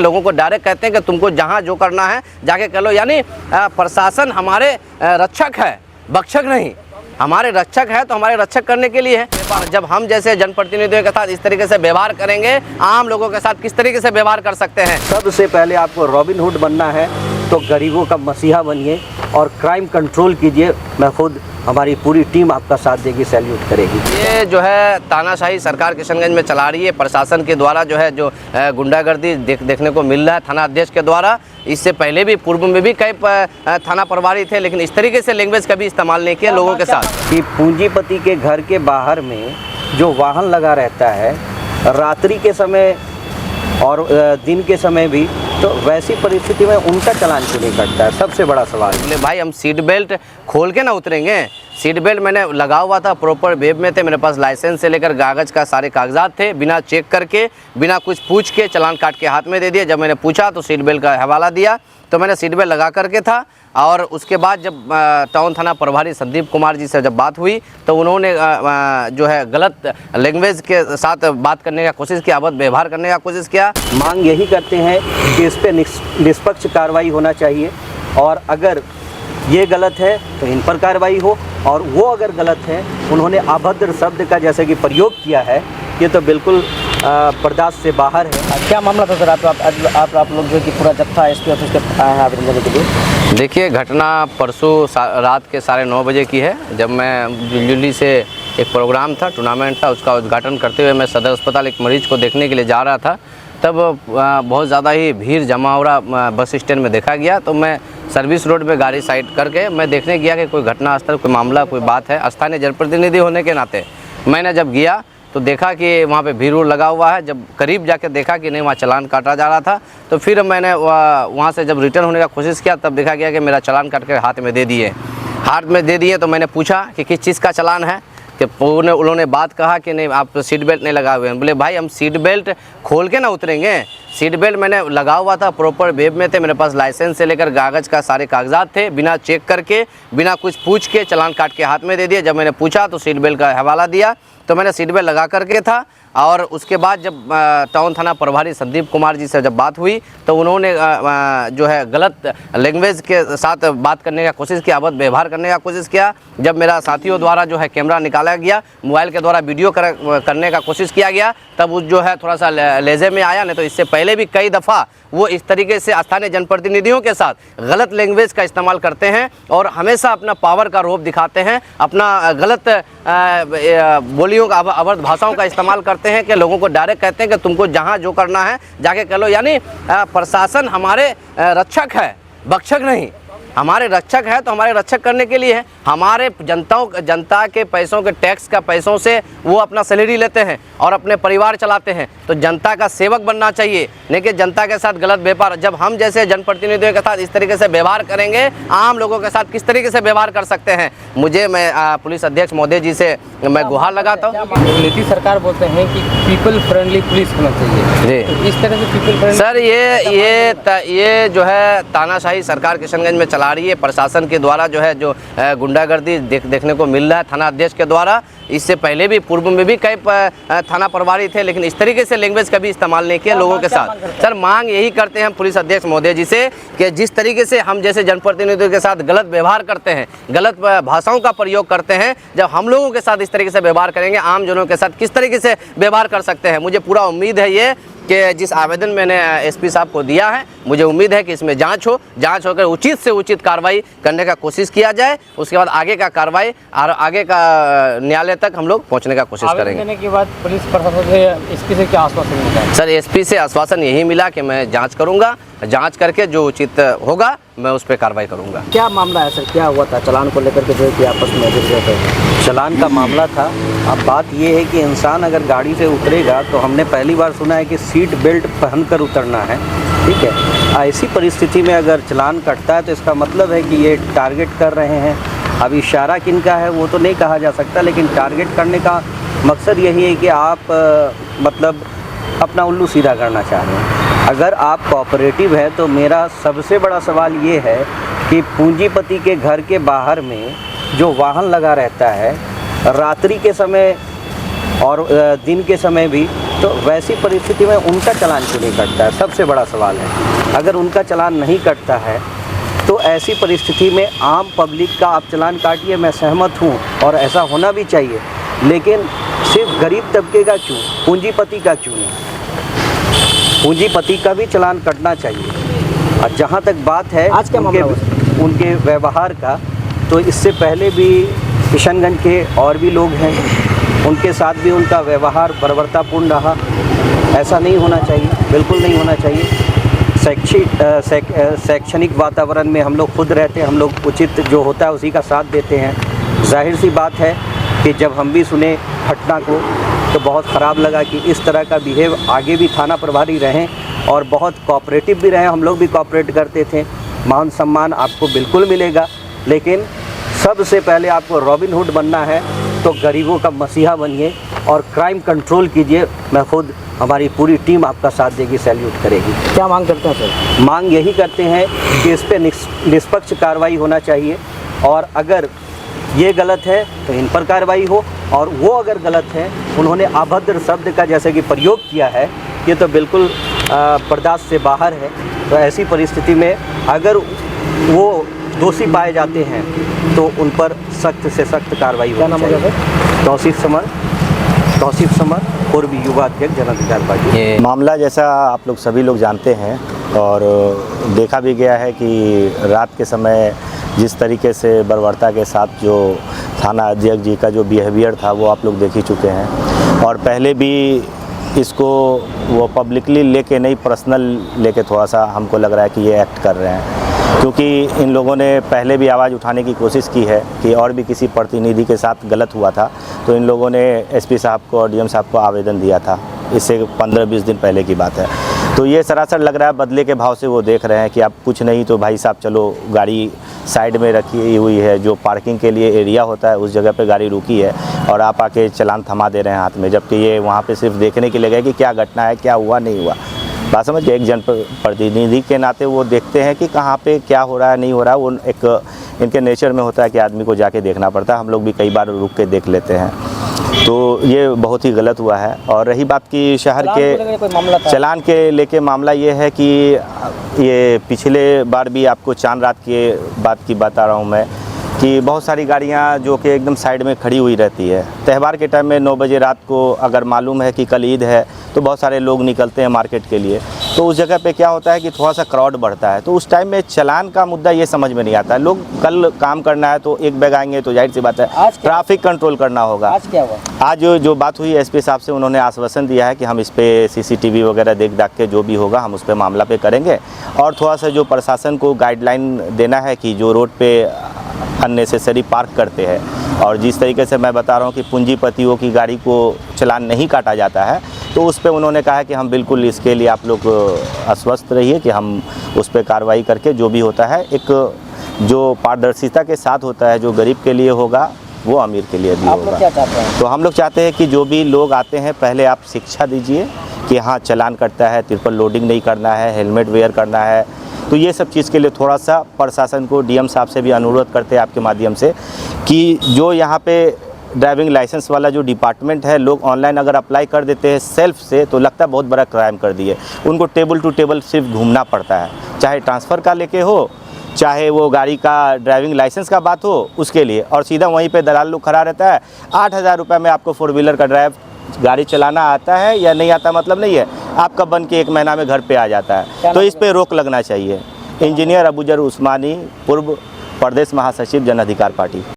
लोगों को डायरेक्ट कहते हैं कि तुमको जहां जो करना है जाके कर लो। यानी प्रशासन हमारे रक्षक है, भक्षक नहीं। हमारे रक्षक है तो हमारे रक्षक करने के लिए है। जब हम जैसे जनप्रतिनिधियों के साथ इस तरीके से व्यवहार करेंगे, आम लोगों के साथ किस तरीके से व्यवहार कर सकते हैं। सबसे पहले आपको रॉबिन हुड बनना है तो गरीबों का मसीहा बनिए और क्राइम कंट्रोल कीजिए। मैं खुद, हमारी पूरी टीम आपका साथ देगी, सैल्यूट करेगी। ये जो है तानाशाही सरकार किशनगंज में चला रही है प्रशासन के द्वारा, जो है जो गुंडागर्दी देखने को मिल रहा है थाना अध्यक्ष के द्वारा। इससे पहले भी पूर्व में भी कई थाना प्रभारी थे, लेकिन इस तरीके से लैंग्वेज कभी इस्तेमाल नहीं किया लोगों के साथ। कि पूंजीपति के घर के बाहर में जो वाहन लगा रहता है रात्रि के समय और दिन के समय भी, तो वैसी परिस्थिति में उनका चालान क्यों नहीं कटता है, सबसे बड़ा सवाल। बोले भाई हम सीट बेल्ट खोल के ना उतरेंगे। सीट बेल्ट मैंने लगा हुआ था, प्रॉपर वेब में थे, मेरे पास लाइसेंस से लेकर कागज़ का सारे कागजात थे। बिना चेक करके, बिना कुछ पूछ के चालान काट के हाथ में दे दिया। जब मैंने पूछा तो सीट बेल्ट का हवाला दिया, तो मैंने सीट बेल्ट लगा करके था। और उसके बाद जब टाउन थाना प्रभारी संदीप कुमार जी से जब बात हुई तो उन्होंने जो है गलत लैंग्वेज के साथ बात करने का कोशिश किया, अवध व्यवहार करने का कोशिश किया। मांग यही करते हैं कि इस पर निष्पक्ष कार्रवाई होना चाहिए, और अगर ये गलत है तो इन पर कार्रवाई हो, और वो अगर गलत है, उन्होंने अभद्र शब्द का जैसे कि प्रयोग किया है, ये तो बिल्कुल बर्दाश्त से बाहर है। क्या मामला था सर? आप लोग जो कि पूरा जत्था एसपी ऑफिस के आए हैं आवेदन देने के लिए? देखिए, घटना परसों रात के 9:30 बजे की है, जब मैं दिल्ली से एक प्रोग्राम था, टूर्नामेंट था, उसका उद्घाटन करते हुए मैं सदर अस्पताल एक मरीज को देखने के लिए जा रहा था। तब बहुत ज़्यादा ही भीड़ जमा हो रहा बस स्टैंड में देखा गया। तो मैं सर्विस रोड पे गाड़ी साइड करके मैं देखने गया कि कोई घटनास्थल, कोई मामला, कोई बात है। स्थानीय जनप्रतिनिधि होने के नाते मैंने जब गया तो देखा कि वहाँ पे भीड़ लगा हुआ है। जब करीब जाके देखा कि नहीं, वहाँ चालान काटा जा रहा था, तो फिर मैंने वहाँ से जब रिटर्न होने का कोशिश किया, तब देखा गया कि मेरा चालान काट के हाथ में दे दिए। तो मैंने पूछा कि किस चीज़ का चालान है, कि उन्होंने बात कहा कि नहीं आप सीट बेल्ट नहीं लगाए हुए हैं। बोले भाई हम सीट बेल्ट खोल के ना उतरेंगे। सीट बेल्ट मैंने लगा हुआ था, प्रॉपर वेब में थे, मेरे पास लाइसेंस से लेकर कागज़ का सारे कागजात थे। बिना चेक करके, बिना कुछ पूछ के चालान काट के हाथ में दे दिया। जब मैंने पूछा तो सीट बेल्ट का हवाला दिया, तो मैंने सीट बेल्ट लगा करके था। और उसके बाद जब टाउन थाना प्रभारी संदीप कुमार जी से जब बात हुई तो उन्होंने जो है गलत लैंग्वेज के साथ बात करने का कोशिश किया, अवध व्यवहार करने का कोशिश किया। जब मेरा साथियों द्वारा जो है कैमरा निकाला गया, मोबाइल के द्वारा वीडियो करने का कोशिश किया गया, तब उस जो है थोड़ा सा लहजे में आया। नहीं तो इससे पहले भी कई दफ़ा वो इस तरीके से स्थानीय जनप्रतिनिधियों के साथ गलत लैंग्वेज का इस्तेमाल करते हैं और हमेशा अपना पावर का रोप दिखाते हैं, अपना गलत बोलियों का, अवध भाषाओं का इस्तेमाल करते हैं कि लोगों को डायरेक्ट कहते हैं कि तुमको जहां जो करना है जाके कर लो। यानी प्रशासन हमारे रक्षक है, भक्षक नहीं। हमारे रक्षक है तो हमारे रक्षक करने के लिए है। हमारे जनता के पैसों के टैक्स का पैसों से वो अपना सैलरी लेते हैं और अपने परिवार चलाते हैं। तो जनता का सेवक बनना चाहिए, नहीं कि जनता के साथ गलत व्यापार। जब हम जैसे जनप्रतिनिधियों के साथ इस तरीके से व्यवहार करेंगे, आम लोगों के साथ किस तरीके से व्यवहार कर सकते हैं। मैं पुलिस अध्यक्ष महोदय जी से मैं गुहार लगाता हूँ। नीतीश सरकार बोलते हैं कि पीपल फ्रेंडली पुलिस होना चाहिए जी, तो इस तरह से पीपल फ्रेंडली सर ये जो है तानाशाही सरकार किशनगंज में चला रही है प्रशासन के द्वारा, जो है जो गुंडागर्दी देखने को मिल रहा है थाना अध्यक्ष के द्वारा। इससे पहले भी पूर्व में भी कई थाना प्रभारी थे, लेकिन इस तरीके से लैंग्वेज कभी इस्तेमाल नहीं किया लोगों के साथ। सर मांग यही करते हैं पुलिस अध्यक्ष महोदय जी से कि जिस तरीके से हम जैसे जनप्रतिनिधियों के साथ गलत व्यवहार करते हैं, गलत भाषाओं का प्रयोग करते हैं, जब हम लोगों के साथ इस तरीके से व्यवहार करेंगे, आम जनों के साथ किस तरीके से व्यवहार कर सकते हैं। मुझे पूरा उम्मीद है ये कि जिस आवेदन मैंने एसपी साहब को दिया है, मुझे उम्मीद है कि इसमें जांच होकर उचित से उचित कार्रवाई करने का कोशिश किया जाए। उसके बाद आगे का कार्रवाई और आगे का न्यायालय तक हम लोग पहुंचने का कोशिश करेंगे। देने के बाद पुलिस प्रशासन से एसपी से क्या आश्वासन मिला है? सर एसपी से आश्वासन यही मिला कि मैं जाँच करूँगा, जाँच करके जो उचित होगा मैं उस पर कार्रवाई करूँगा। क्या मामला है सर, क्या हुआ था चालान को लेकर के जो है कि आपस में गिर थे? चालान का मामला था। अब बात ये है कि इंसान अगर गाड़ी से उतरेगा तो हमने पहली बार सुना है कि सीट बेल्ट पहनकर उतरना है, ठीक है। ऐसी परिस्थिति में अगर चालान कटता है तो इसका मतलब है कि ये टारगेट कर रहे हैं। अब इशारा किनका है वो तो नहीं कहा जा सकता, लेकिन टारगेट करने का मकसद यही है कि आप मतलब अपना उल्लू सीधा करना चाह रहे हैं। अगर आप कोऑपरेटिव है तो मेरा सबसे बड़ा सवाल ये है कि पूंजीपति के घर के बाहर में जो वाहन लगा रहता है रात्रि के समय और दिन के समय भी, तो वैसी परिस्थिति में उनका चालान क्यों नहीं कटता है, सबसे बड़ा सवाल है। अगर उनका चालान नहीं कटता है तो ऐसी परिस्थिति में आम पब्लिक का आप चालान काटिए, मैं सहमत हूँ और ऐसा होना भी चाहिए, लेकिन सिर्फ गरीब तबके का क्यों, पूंजीपति का क्यों नहीं? पूंजीपति का भी चालान कटना चाहिए। और जहाँ तक बात है आज क्या मामला हुआ? उनके व्यवहार का, तो इससे पहले भी किशनगंज के और भी लोग हैं, उनके साथ भी उनका व्यवहार बर्बरतापूर्ण रहा। ऐसा नहीं होना चाहिए, बिल्कुल नहीं होना चाहिए। शैक्षणिक वातावरण में हम लोग खुद रहते हैं, हम लोग उचित जो होता है उसी का साथ देते हैं। जाहिर सी बात है कि जब हम भी सुने घटना को तो बहुत ख़राब लगा कि इस तरह का बिहेव आगे भी थाना प्रभारी रहें और बहुत कोऑपरेटिव भी रहें। हम लोग भी कोऑपरेट करते थे। मान सम्मान आपको बिल्कुल मिलेगा, लेकिन सबसे पहले आपको रॉबिन हुड बनना है तो गरीबों का मसीहा बनिए और क्राइम कंट्रोल कीजिए। मैं खुद, हमारी पूरी टीम आपका साथ देगी, सैल्यूट करेगी। क्या मांग करते हैं सर? मांग यही करते हैं कि इस पे निष्पक्ष कार्रवाई होना चाहिए, और अगर ये गलत है तो इन पर कार्रवाई हो, और वो अगर गलत है, उन्होंने अभद्र शब्द का जैसे कि प्रयोग किया है, ये तो बिल्कुल बर्दाश्त से बाहर है। तो ऐसी परिस्थिति में अगर वो दोषी पाए जाते हैं तो उन पर सख्त से सख्त कार्रवाई होनी चाहिए। तौसीफ समर, पूर्व युवा अध्यक्ष जन अधिकार पार्टी। मामला जैसा आप लोग सभी लोग जानते हैं और देखा भी गया है कि रात के समय जिस तरीके से बर्बरता के साथ जो थाना अध्यक्ष जी का जो बिहेवियर था वो आप लोग देख ही चुके हैं। और पहले भी इसको वो पब्लिकली लेके नहीं, पर्सनल लेके थोड़ा सा हमको लग रहा है कि ये एक्ट कर रहे हैं, क्योंकि इन लोगों ने पहले भी आवाज़ उठाने की कोशिश की है कि और भी किसी प्रतिनिधि के साथ गलत हुआ था तो इन लोगों ने एसपी साहब को और डीएम साहब को आवेदन दिया था। इससे 15-20 दिन पहले की बात है। तो ये सरासर लग रहा है बदले के भाव से वो देख रहे हैं कि आप कुछ नहीं तो भाई साहब चलो गाड़ी साइड में रखी हुई है, जो पार्किंग के लिए एरिया होता है उस जगह पे गाड़ी रुकी है और आप आके चालान थमा दे रहे हैं हाथ में, जबकि ये वहाँ पे सिर्फ देखने के लिए गए कि क्या घटना है, क्या हुआ नहीं हुआ। बात समझ, एक जनप्रतिनिधि के नाते वो देखते हैं कि कहाँ पे क्या हो रहा है नहीं हो रहा है। वो एक इनके नेचर में होता है कि आदमी को जाके देखना पड़ता है। हम लोग भी कई बार रुक के देख लेते हैं, तो ये बहुत ही गलत हुआ है। और रही बात कि शहर के चालान के लेके मामला ये है कि ये पिछले बार भी आपको चांद रात के बात की बता रहा हूँ मैं कि बहुत सारी गाड़ियाँ जो कि एकदम साइड में खड़ी हुई रहती है। त्यौहार के टाइम में 9 बजे रात को अगर मालूम है कि कल ईद है तो बहुत सारे लोग निकलते हैं मार्केट के लिए, तो उस जगह पे क्या होता है कि थोड़ा सा क्राउड बढ़ता है। तो उस टाइम में चालान का मुद्दा ये समझ में नहीं आता है। लोग कल काम करना है तो एक बैग आएंगे तो जाहिर सी बात है ट्रैफिक कंट्रोल करना होगा। आज क्या हुआ? आज जो बात हुई एसपी साहब से, उन्होंने आश्वासन दिया है कि हम इस पे CCTV वगैरह देख दाख के जो भी होगा हम उस पर मामला पे करेंगे, और थोड़ा सा जो प्रशासन को गाइडलाइन देना है कि जो रोड पे अननेसेसरी पार्क करते हैं, और जिस तरीके से मैं बता रहा हूँ कि पूंजीपतियों की गाड़ी को चालान नहीं काटा जाता है, तो उस पे उन्होंने कहा कि हम बिल्कुल इसके लिए आप लोग आश्वस्त रहिए कि हम उस पे कार्रवाई करके जो भी होता है एक जो पारदर्शिता के साथ होता है, जो गरीब के लिए होगा वो अमीर के लिए भी आप लोग होगा। क्या चाहते हैं? तो हम लोग चाहते हैं कि जो भी लोग आते हैं पहले आप शिक्षा दीजिए कि हाँ चालान कटता है, ट्रिपल लोडिंग नहीं करना है, हेलमेट वेयर करना है। तो ये सब चीज़ के लिए थोड़ा सा प्रशासन को डीएम साहब से भी अनुरोध करते हैं आपके माध्यम से कि जो यहाँ पे ड्राइविंग लाइसेंस वाला जो डिपार्टमेंट है, लोग ऑनलाइन अगर अप्लाई कर देते हैं सेल्फ से तो लगता है बहुत बड़ा क्राइम कर दिए। उनको टेबल टू टेबल सिर्फ घूमना पड़ता है, चाहे ट्रांसफ़र का लेके हो, चाहे वो गाड़ी का ड्राइविंग लाइसेंस का बात हो उसके लिए, और सीधा वहीं पे दलाल लोग खड़ा रहता है। 8,000 रुपये में आपको 4 व्हीलर का गाड़ी चलाना आता है या नहीं आता मतलब नहीं है, आपका बन के 1 महीना में घर पे आ जाता है। तो इस पे रोक लगना चाहिए। इंजीनियर अबूजर उस्मानी, पूर्व प्रदेश महासचिव जन अधिकार पार्टी।